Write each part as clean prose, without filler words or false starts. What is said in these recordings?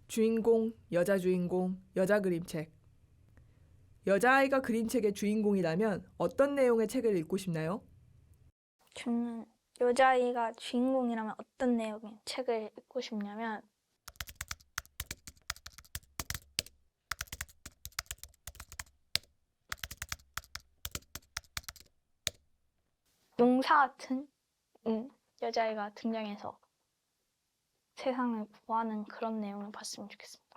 주인공, 여자 주인공, 여자 그림책. 여자아이가 그린 책의 주인공이라면 어떤 내용의 책을 읽고 싶나요? 저는 여자아이가 주인공이라면 어떤 내용의 책을 읽고 싶냐면 용사 같은 여자아이가 등장해서 세상을 구하는 그런 내용을 봤으면 좋겠습니다.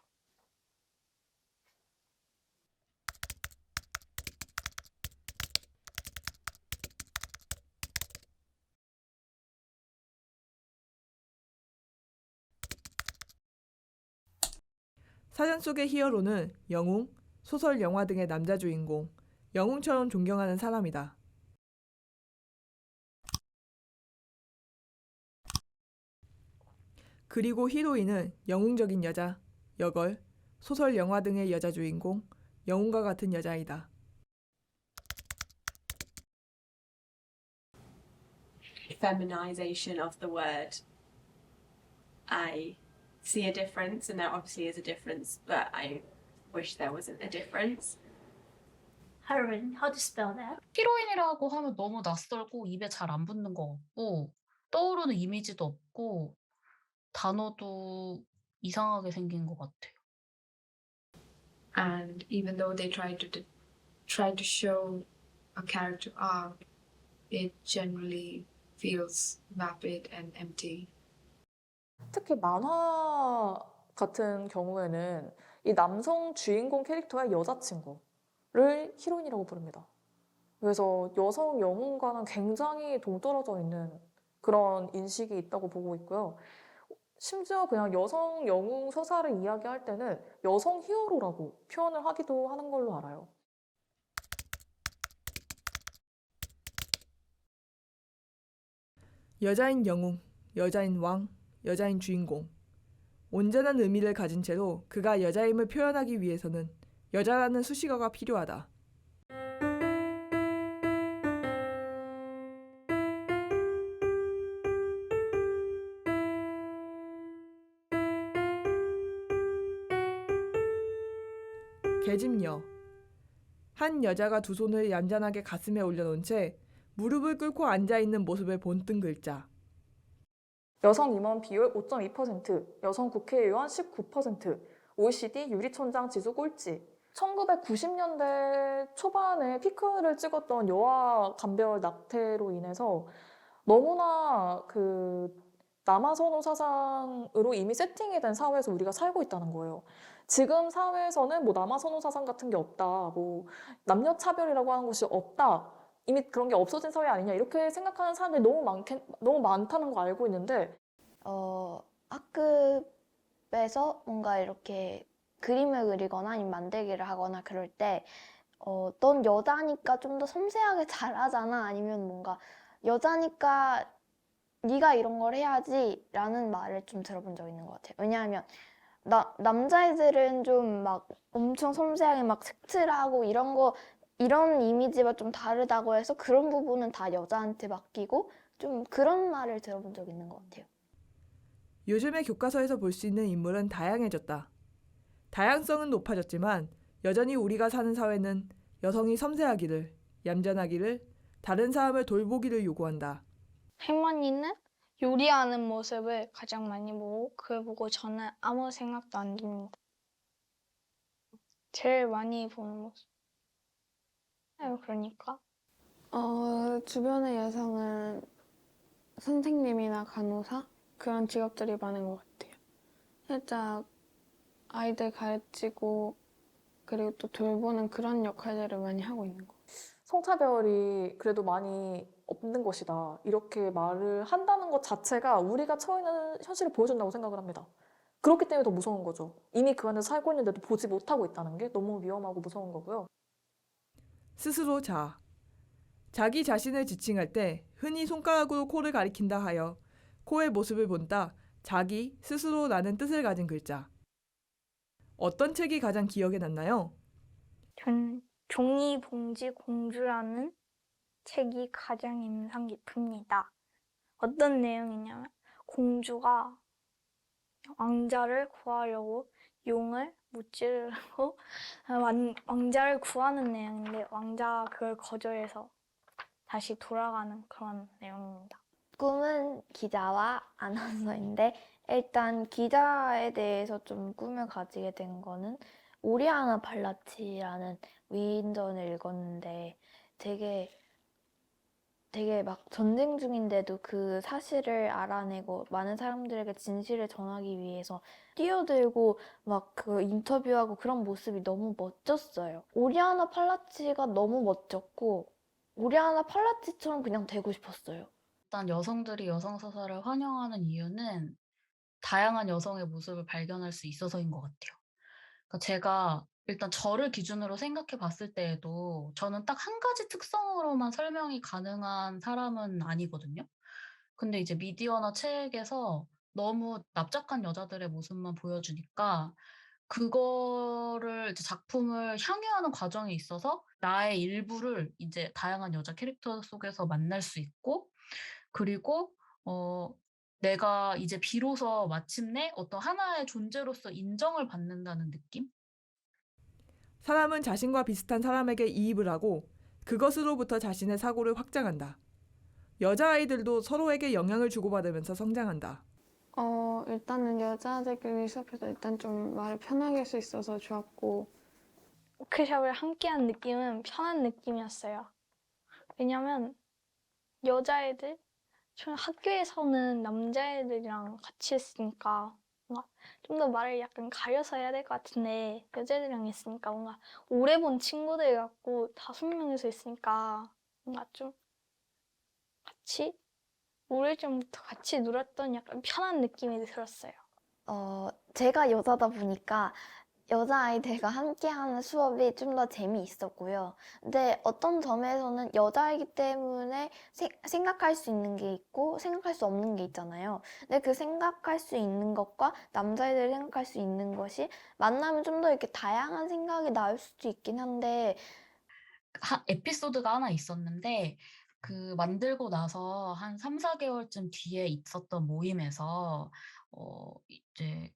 사전 속의 히어로는 영웅, 소설, 영화 등의 남자 주인공, 영웅처럼 존경하는 사람이다. 그리고 히로인은 영웅적인 여자, 여걸, 소설, 영화 등의 여자 주인공, 영웅과 같은 여자이다. Feminization of the word. I see a difference, and there obviously is a difference, but I wish there wasn't a difference. How do you spell that? 히로인이라고 하면 너무 낯설고 입에 잘 안 붙는 것 같고 떠오르는 이미지도 없고 단어도 이상하게 생긴 것 같아요. And even though they try to show a character arc, it generally feels vapid and empty. 특히 만화 같은 경우에는 이 남성 주인공 캐릭터의 여자친구를 히로인이라고 부릅니다. 그래서 여성 영웅과는 굉장히 동떨어져 있는 그런 인식이 있다고 보고 있고요. 심지어 그냥 여성 영웅 서사를 이야기할 때는 여성 히어로라고 표현을 하기도 하는 걸로 알아요. 여자인 영웅, 여자인 왕, 여자인 주인공. 온전한 의미를 가진 채로 그가 여자임을 표현하기 위해서는 여자라는 수식어가 필요하다. 계집녀. 한 여자가 두 손을 얌전하게 가슴에 올려놓은 채 무릎을 꿇고 앉아있는 모습을 본뜬 글자. 여성 임원 비율 5.2%, 여성 국회의원 19%, OECD 유리천장 지수 꼴찌. 1990년대 초반에 피크를 찍었던 여아 감별 낙태로 인해서 너무나 남아선호 사상으로 이미 세팅이 된 사회에서 우리가 살고 있다는 거예요. 지금 사회에서는 뭐 남아선호 사상 같은 게 없다, 뭐 남녀 차별이라고 하는 것이 없다, 이미 그런 게 없어진 사회 아니냐 이렇게 생각하는 사람들이 너무 많다는 거 알고 있는데 학급에서 뭔가 이렇게 그림을 그리거나 아니면 만들기를 하거나 그럴 때 넌 여자니까 좀 더 섬세하게 잘하잖아, 아니면 뭔가 여자니까 네가 이런 걸 해야지 라는 말을 좀 들어본 적 있는 것 같아요. 왜냐하면 남자애들은 좀 막 엄청 섬세하게 막 색칠하고 이런 이미지와 좀 다르다고 해서 그런 부분은 다 여자한테 맡기고 좀 그런 말을 들어본 적 있는 것 같아요. 요즘의 교과서에서 볼 수 있는 인물은 다양해졌다. 다양성은 높아졌지만 여전히 우리가 사는 사회는 여성이 섬세하기를, 얌전하기를, 다른 사람을 돌보기를 요구한다. 할머니는 요리하는 모습을 가장 많이 보고 그걸 보고 저는 아무 생각도 안 듭니다. 제일 많이 보는 모습. 그러니까. 주변의 여성은 선생님이나 간호사? 그런 직업들이 많은 것 같아요. 살짝 아이들 가르치고 그리고 또 돌보는 그런 역할들을 많이 하고 있는 것 같아요. 성차별이 그래도 많이 없는 것이다, 이렇게 말을 한다는 것 자체가 우리가 처해 있는 현실을 보여준다고 생각을 합니다. 그렇기 때문에 더 무서운 거죠. 이미 그 안에서 살고 있는데도 보지 못하고 있다는 게 너무 위험하고 무서운 거고요. 스스로 자아. 자기 자신을 지칭할 때 흔히 손가락으로 코를 가리킨다 하여 코의 모습을 본다, 자기, 스스로라는 뜻을 가진 글자. 어떤 책이 가장 기억에 남나요? 저는 종이봉지 공주라는 책이 가장 인상 깊습니다. 어떤 내용이냐면 공주가 왕자를 구하려고 용을 무찌르고 왕자를 구하는 내용인데 왕자가 그걸 거절해서 다시 돌아가는 그런 내용입니다. 꿈은 기자와 아나운서인데 일단 기자에 대해서 좀 꿈을 가지게 된 거는 오리아나 발라치라는 위인전을 읽었는데 되게 막 전쟁 중인데도 그 사실을 알아내고 많은 사람들에게 진실을 전하기 위해서 뛰어들고 막 그 인터뷰하고 그런 모습이 너무 멋졌어요. 오리아나 팔라치가 너무 멋졌고 오리아나 팔라치처럼 그냥 되고 싶었어요. 일단 여성들이 여성 서사를 환영하는 이유는 다양한 여성의 모습을 발견할 수 있어서인 것 같아요. 그러니까 제가 일단 저를 기준으로 생각해 봤을 때에도 저는 딱 한 가지 특성으로만 설명이 가능한 사람은 아니거든요. 근데 이제 미디어나 책에서 너무 납작한 여자들의 모습만 보여주니까 그거를 이제 작품을 향유하는 과정에 있어서 나의 일부를 이제 다양한 여자 캐릭터 속에서 만날 수 있고, 그리고 내가 이제 비로소 마침내 어떤 하나의 존재로서 인정을 받는다는 느낌? 사람은 자신과 비슷한 사람에게 이입을 하고 그것으로부터 자신의 사고를 확장한다. 여자아이들도 서로에게 영향을 주고받으면서 성장한다. 일단은 여자들끼리 수업해서 일단 좀 말을 편하게 할 수 있어서 좋았고, 워크숍을 함께한 느낌은 편한 느낌이었어요. 왜냐면 여자애들, 저는 학교에서는 남자애들이랑 같이 했으니까 뭔가 좀 더 말을 약간 가려서 해야 될 것 같은데 여자애들이랑 있으니까 뭔가 오래 본 친구들 같고 5명이서 있으니까 뭔가 좀 같이 오래전부터 같이 놀았던 약간 편한 느낌이 들었어요. 제가 여자다 보니까 여자아이들과 함께하는 수업이 좀 더 재미있었고요. 근데 어떤 점에서는 여자이기 때문에 생각할 수 있는 게 있고 생각할 수 없는 게 있잖아요. 근데 그 생각할 수 있는 것과 남자애들이 생각할 수 있는 것이 만나면 좀 더 이렇게 다양한 생각이 나올 수도 있긴 한데 에피소드가 하나 있었는데, 그 만들고 나서 한 3-4개월쯤 뒤에 있었던 모임에서 이제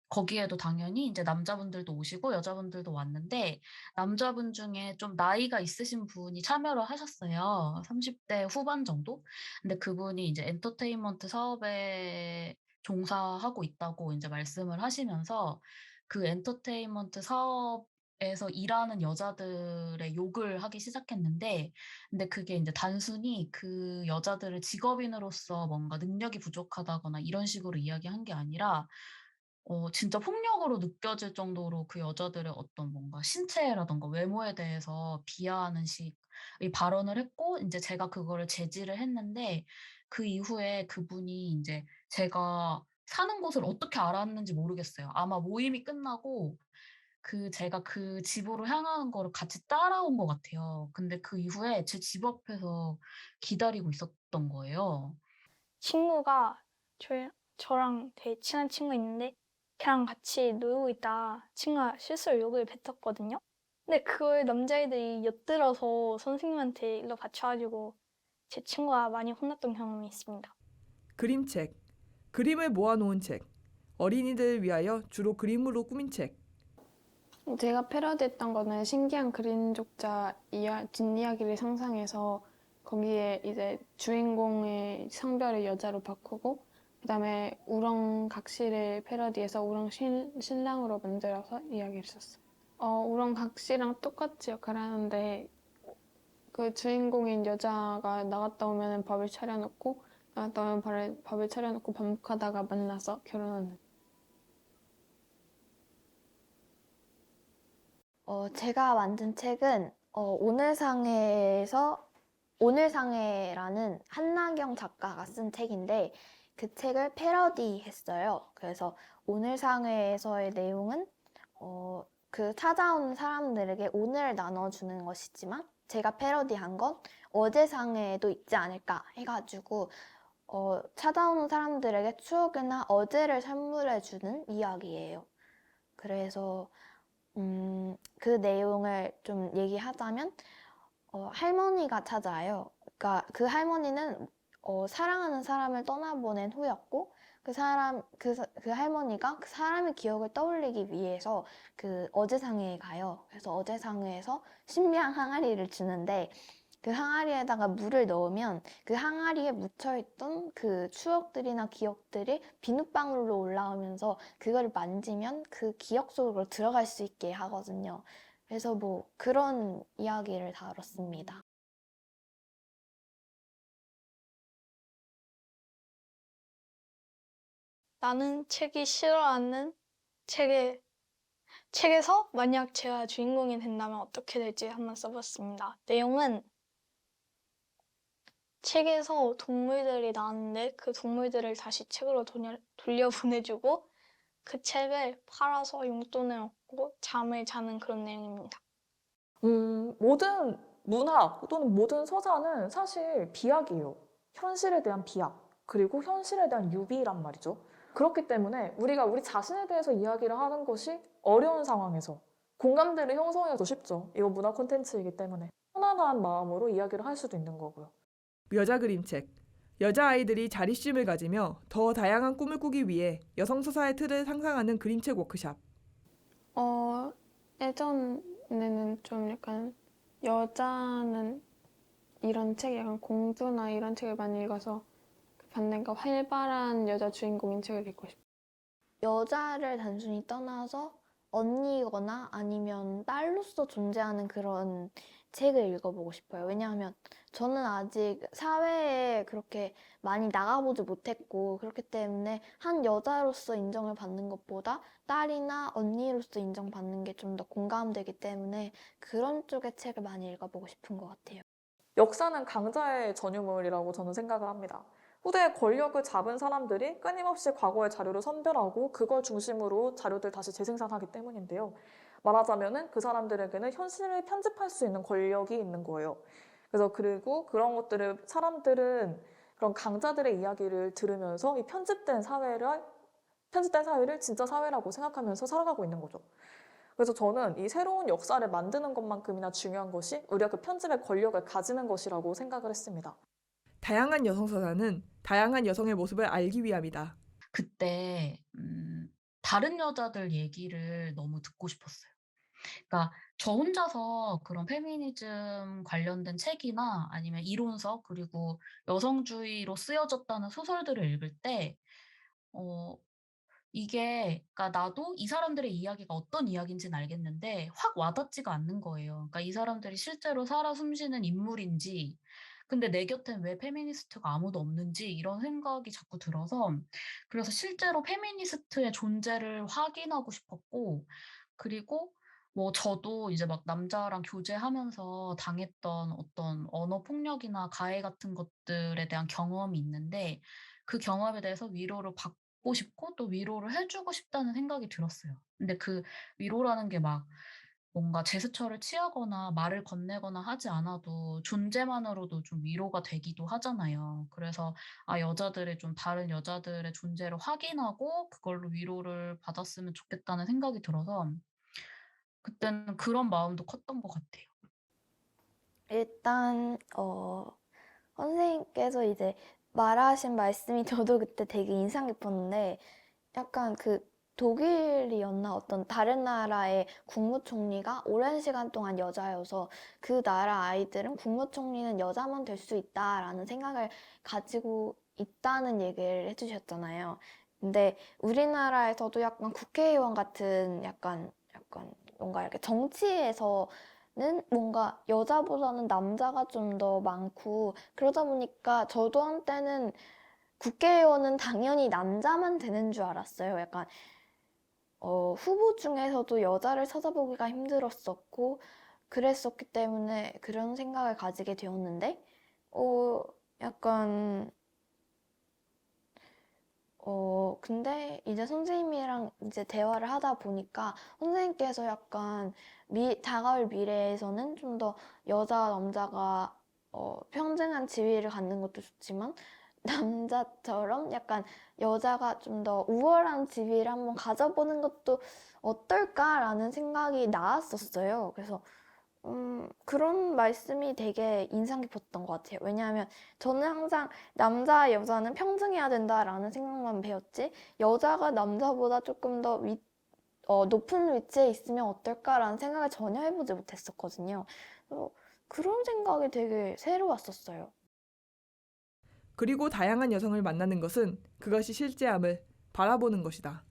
거기에도 당연히 이제 남자분들도 오시고 여자분들도 왔는데, 남자분 중에 좀 나이가 있으신 분이 참여를 하셨어요. 30대 후반 정도? 근데 그분이 이제 엔터테인먼트 사업에 종사하고 있다고 이제 말씀을 하시면서 그 엔터테인먼트 사업에서 일하는 여자들의 욕을 하기 시작했는데, 근데 그게 이제 단순히 그 여자들을 직업인으로서 뭔가 능력이 부족하다거나 이런 식으로 이야기한 게 아니라 진짜 폭력으로 느껴질 정도로 그 여자들의 어떤 뭔가 신체라든가 외모에 대해서 비하하는 식의 발언을 했고, 인제 제가 그거를 제지를 했는데, 그 이후에 그분이 인제 제가 사는 곳을 어떻게 알았는지 모르겠어요. 아마 모임이 끝나고 제가 그 집으로 향하는 거를 같이 따라온 것 같아요. 근데 그 이후에 제 집 앞에서 기다리고 있었던 거예요. 친구가 저랑 되게 친한 친구 있는데 걔랑 같이 놀고 있다 친구가 실수로 욕을 뱉었거든요. 근데 그걸 남자애들이 엿들어서 선생님한테 일러 바쳐가지고 제 친구가 많이 혼났던 경험이 있습니다. 그림책. 그림을 모아놓은 책. 어린이들을 위하여 주로 그림으로 꾸민 책. 제가 패러디했던 거는 신기한 그림족자 뒷이야기를 상상해서 거기에 이제 주인공의 성별을 여자로 바꾸고 그다음에 우렁각시를 패러디해서 신랑으로 만들어서 이야기를 썼어요. 우렁각시랑 똑같이 역할을 하는데 그 주인공인 여자가 나갔다 오면 밥을 차려놓고 나갔다 오면 밥을 차려놓고 반복하다가 만나서 결혼하는. 제가 만든 책은 오늘상해라는 한나경 작가가 쓴 책인데 그 책을 패러디했어요. 그래서 오늘상해에서의 내용은 그 찾아오는 사람들에게 오늘을 나눠주는 것이지만 제가 패러디한 건 어제상해에도 있지 않을까 해가지고 찾아오는 사람들에게 추억이나 어제를 선물해주는 이야기예요. 그래서 그 내용을 좀 얘기하자면 할머니가 찾아와요. 그러니까 그 할머니는 사랑하는 사람을 떠나보낸 후였고 그 할머니가 그 사람의 기억을 떠올리기 위해서 그 어제상회에 가요. 그래서 어제상회에서 신비한 항아리를 주는데 그 항아리에다가 물을 넣으면 그 항아리에 묻혀있던 그 추억들이나 기억들이 비눗방울로 올라오면서 그걸 만지면 그 기억 속으로 들어갈 수 있게 하거든요. 그래서 뭐 그런 이야기를 다뤘습니다. 나는 책이 싫어하는 책에서 만약 제가 주인공이 된다면 어떻게 될지 한번 써봤습니다. 내용은 책에서 동물들이 나왔는데 그 동물들을 다시 책으로 돌려보내주고 그 책을 팔아서 용돈을 얻고 잠을 자는 그런 내용입니다. 모든 문학 또는 모든 서사는 사실 비약이에요. 현실에 대한 비약, 그리고 현실에 대한 유비란 말이죠. 그렇기 때문에 우리가 우리 자신에 대해서 이야기를 하는 것이 어려운 상황에서 공감대를 형성하기가 더 쉽죠. 이거 문화 콘텐츠이기 때문에 편안한 마음으로 이야기를 할 수도 있는 거고요. 여자 그림책. 여자아이들이 자립심을 가지며 더 다양한 꿈을 꾸기 위해 여성 서사의 틀을 상상하는 그림책 워크샵. 예전에는 좀 약간 여자는 이런 책, 약간 공주나 이런 책을 많이 읽어서 반대가 활발한 여자 주인공인 책을 읽고 싶어요. 여자를 단순히 떠나서 언니거나 아니면 딸로서 존재하는 그런 책을 읽어보고 싶어요. 왜냐하면 저는 아직 사회에 그렇게 많이 나가보지 못했고 그렇기 때문에 한 여자로서 인정을 받는 것보다 딸이나 언니로서 인정받는 게 좀 더 공감되기 때문에 그런 쪽의 책을 많이 읽어보고 싶은 것 같아요. 역사는 강자의 전유물이라고 저는 생각을 합니다. 후대에 권력을 잡은 사람들이 끊임없이 과거의 자료를 선별하고 그걸 중심으로 자료들 다시 재생산하기 때문인데요. 말하자면은 그 사람들에게는 현실을 편집할 수 있는 권력이 있는 거예요. 그래서 그리고 그런 것들을 사람들은 그런 강자들의 이야기를 들으면서 이 편집된 사회를 진짜 사회라고 생각하면서 살아가고 있는 거죠. 그래서 저는 이 새로운 역사를 만드는 것만큼이나 중요한 것이 우리가 그 편집의 권력을 가지는 것이라고 생각을 했습니다. 다양한 여성 서사는 다양한 여성의 모습을 알기 위함이다. 그때 다른 여자들 얘기를 너무 듣고 싶었어요. 그러니까 저 혼자서 그런 페미니즘 관련된 책이나 아니면 이론서 그리고 여성주의로 쓰여졌다는 소설들을 읽을 때 이게 그러니까 나도 이 사람들의 이야기가 어떤 이야기인지는 알겠는데 확 와닿지가 않는 거예요. 그러니까 이 사람들이 실제로 살아 숨쉬는 인물인지 근데 내 곁엔 왜 페미니스트가 아무도 없는지 이런 생각이 자꾸 들어서 그래서 실제로 페미니스트의 존재를 확인하고 싶었고 그리고 뭐 저도 이제 막 남자랑 교제하면서 당했던 어떤 언어 폭력이나 가해 같은 것들에 대한 경험이 있는데 그 경험에 대해서 위로를 받고 싶고 또 위로를 해 주고 싶다는 생각이 들었어요. 근데 그 위로라는 게 막 뭔가 제스처를 취하거나 말을 건네거나 하지 않아도 존재만으로도 좀 위로가 되기도 하잖아요. 그래서 여자들의 좀 다른 여자들의 존재를 확인하고 그걸로 위로를 받았으면 좋겠다는 생각이 들어서 그때는 그런 마음도 컸던 것 같아요. 일단 선생님께서 이제 말하신 말씀이 저도 그때 되게 인상 깊었는데 약간 그 독일이었나 어떤 다른 나라의 국무총리가 오랜 시간 동안 여자여서 그 나라 아이들은 국무총리는 여자만 될 수 있다라는 생각을 가지고 있다는 얘기를 해주셨잖아요. 근데 우리나라에서도 약간 국회의원 같은 약간 뭔가 이렇게 정치에서는 뭔가 여자보다는 남자가 좀 더 많고 그러다 보니까 저도 한때는 국회의원은 당연히 남자만 되는 줄 알았어요. 약간 후보 중에서도 여자를 찾아보기가 힘들었었고 그랬었기 때문에 그런 생각을 가지게 되었는데 약간 근데 이제 선생님이랑 이제 대화를 하다 보니까 선생님께서 약간 다가올 미래에서는 좀 더 여자, 남자가 평등한 지위를 갖는 것도 좋지만 남자처럼 약간 여자가 좀 더 우월한 지위를 한번 가져보는 것도 어떨까라는 생각이 나왔었어요. 그래서 그런 말씀이 되게 인상 깊었던 것 같아요. 왜냐하면 저는 항상 남자, 여자는 평등해야 된다라는 생각만 배웠지, 여자가 남자보다 조금 더 높은 위치에 있으면 어떨까라는 생각을 전혀 해보지 못했었거든요. 그런 생각이 되게 새로웠었어요. 그리고 다양한 여성을 만나는 것은 그것이 실제함을 바라보는 것이다.